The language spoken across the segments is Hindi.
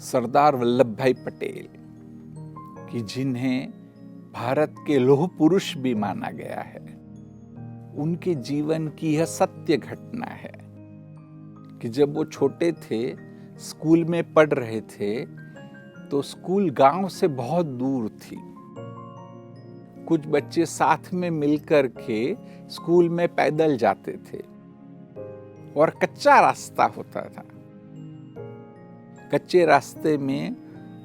सरदार वल्लभ भाई पटेल कि जिन्हें भारत के लौह पुरुष भी माना गया है, उनके जीवन की यह सत्य घटना है कि जब वो छोटे थे, स्कूल में पढ़ रहे थे, तो स्कूल गांव से बहुत दूर थी। कुछ बच्चे साथ में मिलकर के स्कूल में पैदल जाते थे और कच्चा रास्ता होता था। कच्चे रास्ते में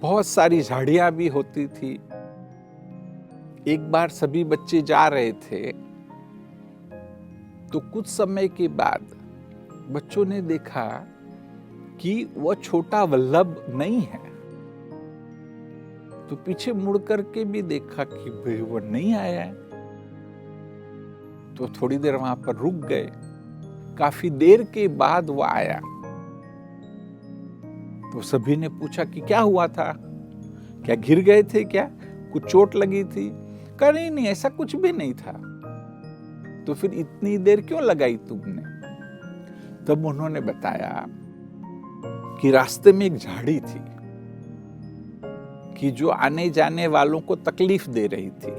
बहुत सारी झाड़ियां भी होती थी। एक बार सभी बच्चे जा रहे थे तो कुछ समय के बाद बच्चों ने देखा कि वह छोटा वल्लभ नहीं है। तो पीछे मुड़ करके भी देखा कि भाई वो नहीं आया है। तो थोड़ी देर वहां पर रुक गए। काफी देर के बाद वो आया। तो सभी ने पूछा कि क्या हुआ था, क्या गिर गए थे, क्या कुछ चोट लगी थी? कहा नहीं, ऐसा कुछ भी नहीं था। तो फिर इतनी देर क्यों लगाई तुमने? तब उन्होंने बताया कि रास्ते में एक झाड़ी थी कि जो आने जाने वालों को तकलीफ दे रही थी।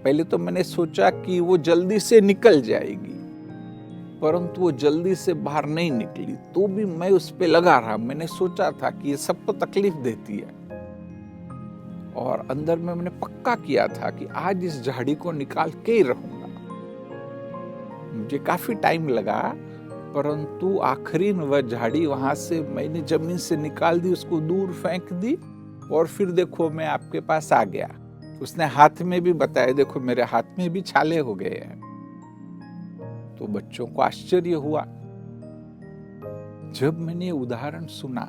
पहले तो मैंने सोचा कि वो जल्दी से निकल जाएगी, परंतु वो जल्दी से बाहर नहीं निकली। तो भी मैं उस पे लगा रहा। मैंने सोचा था कि ये सबको तकलीफ देती है, और अंदर में मैंने पक्का किया था कि आज इस झाड़ी को निकाल के ही रहूंगा। मुझे काफी टाइम लगा, परंतु आखिरी में वह झाड़ी वहां से मैंने जमीन से निकाल दी, उसको दूर फेंक दी, और फिर देखो मैं आपके पास आ गया। उसने हाथ में भी बताया, देखो मेरे हाथ में भी छाले हो गए हैं। तो बच्चों को आश्चर्य हुआ। जब मैंने उदाहरण सुना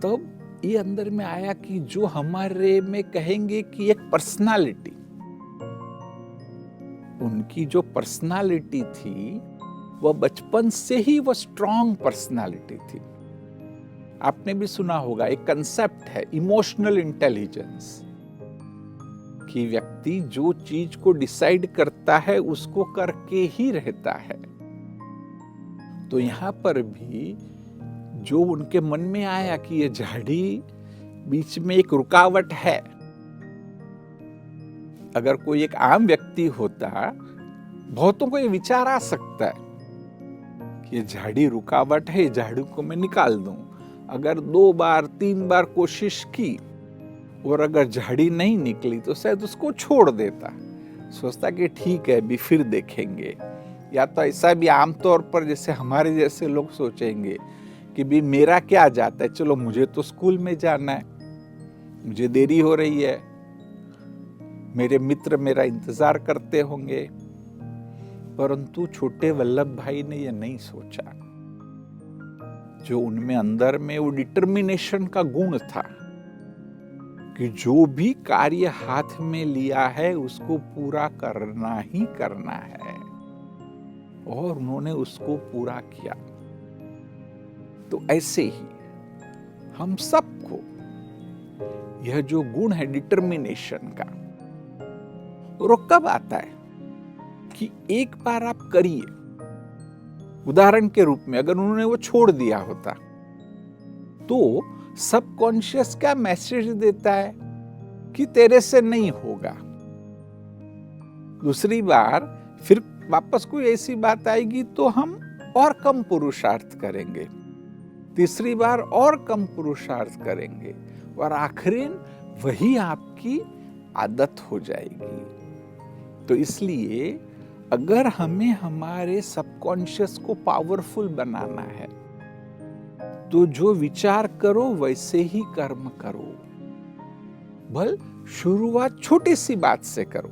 तब ये अंदर में आया कि जो हमारे में कहेंगे कि एक पर्सनालिटी, उनकी जो पर्सनालिटी थी वह बचपन से ही वह स्ट्रॉन्ग पर्सनालिटी थी। आपने भी सुना होगा, एक कंसेप्ट है इमोशनल इंटेलिजेंस, कि व्यक्ति जो चीज को डिसाइड करता है उसको करके ही रहता है। तो यहां पर भी जो उनके मन में आया कि ये झाड़ी बीच में एक रुकावट है। अगर कोई एक आम व्यक्ति होता, बहुतों को ये विचार आ सकता है कि ये झाड़ी रुकावट है, झाड़ी को मैं निकाल दूं। अगर 2 बार 3 बार कोशिश की और अगर झाड़ी नहीं निकली तो शायद उसको छोड़ देता, सोचता कि ठीक है अभी फिर देखेंगे। या तो ऐसा भी आमतौर पर जैसे हमारे जैसे लोग सोचेंगे कि भी मेरा क्या जाता है, चलो मुझे तो स्कूल में जाना है, मुझे देरी हो रही है, मेरे मित्र मेरा इंतजार करते होंगे। परंतु छोटे वल्लभ भाई ने यह नहीं सोचा। जो उनमें अंदर में वो डिटर्मिनेशन का गुण था कि जो भी कार्य हाथ में लिया है उसको पूरा करना ही करना है, और उन्होंने उसको पूरा किया। तो ऐसे ही हम सबको यह जो गुण है डिटर्मिनेशन का, वो कब आता है कि एक बार आप करिए। उदाहरण के रूप में अगर उन्होंने वो छोड़ दिया होता तो सबकॉन्शियस क्या मैसेज देता है कि तेरे से नहीं होगा। दूसरी बार फिर वापस कोई ऐसी बात आएगी तो हम और कम पुरुषार्थ करेंगे, तीसरी बार और कम पुरुषार्थ करेंगे, और आखिरी वही आपकी आदत हो जाएगी। तो इसलिए अगर हमें हमारे सबकॉन्शियस को पावरफुल बनाना है तो जो विचार करो वैसे ही कर्म करो। भल शुरुआत छोटी सी बात से करो।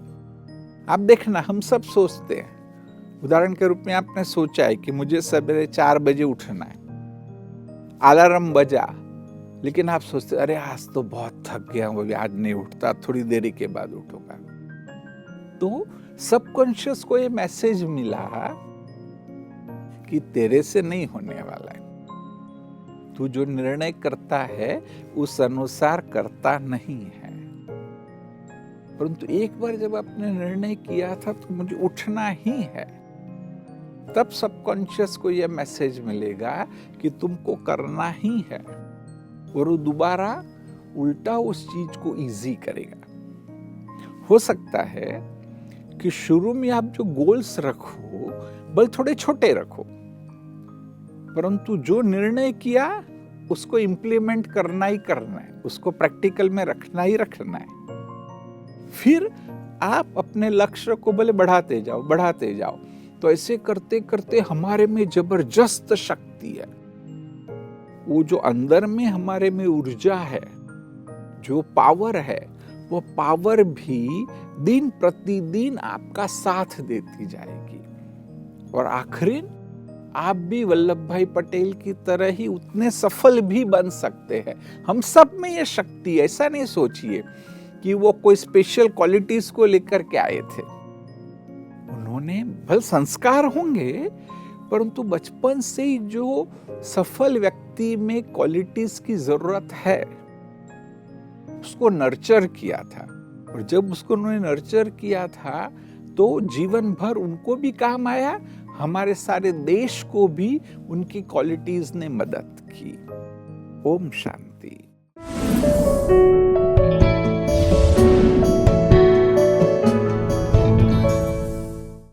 आप देखना, हम सब सोचते हैं, उदाहरण के रूप में आपने सोचा है कि मुझे सवेरे 4 बजे उठना है, अलार्म बजा, लेकिन आप सोचते अरे आज तो बहुत थक गया हूं, आज नहीं उठता, थोड़ी देरी के बाद उठूंगा। तो सबकॉन्शियस को ये मैसेज मिला कि तेरे से नहीं होने वाला है, तू जो निर्णय करता है उस अनुसार करता नहीं है। परंतु एक बार जब आपने निर्णय किया था तो मुझे उठना ही है, तब सबकॉन्शियस को यह मैसेज मिलेगा कि तुमको करना ही है, और वो दोबारा उल्टा उस चीज को इजी करेगा। हो सकता है कि शुरू में आप जो गोल्स रखो बल थोड़े छोटे रखो, परंतु जो निर्णय किया उसको इम्प्लीमेंट करना ही करना है, उसको प्रैक्टिकल में रखना ही रखना है। फिर आप अपने लक्ष्य को भले बढ़ाते जाओ। तो ऐसे करते करते हमारे में जबरदस्त शक्ति है। वो जो अंदर में हमारे में ऊर्जा है, जो पावर है, वो पावर भी दिन प्रतिदिन आपका साथ देती जाएगी, और आखिर आप भी वल्लभ भाई पटेल की तरह ही उतने सफल भी बन सकते हैं। हम सब में ये शक्ति है। ऐसा नहीं सोचिए कि वो कोई स्पेशल क्वालिटीज को लेकर के आए थे। उन्होंने भले संस्कार होंगे, परंतु बचपन से ही जो सफल व्यक्ति में क्वालिटीज की जरूरत है उसको नर्चर किया था, और जब उसको उन्होंने नर्चर किया था तो जीवन भर उनको भी काम आया, हमारे सारे देश को भी उनकी क्वालिटीज ने मदद की। ओम शांति।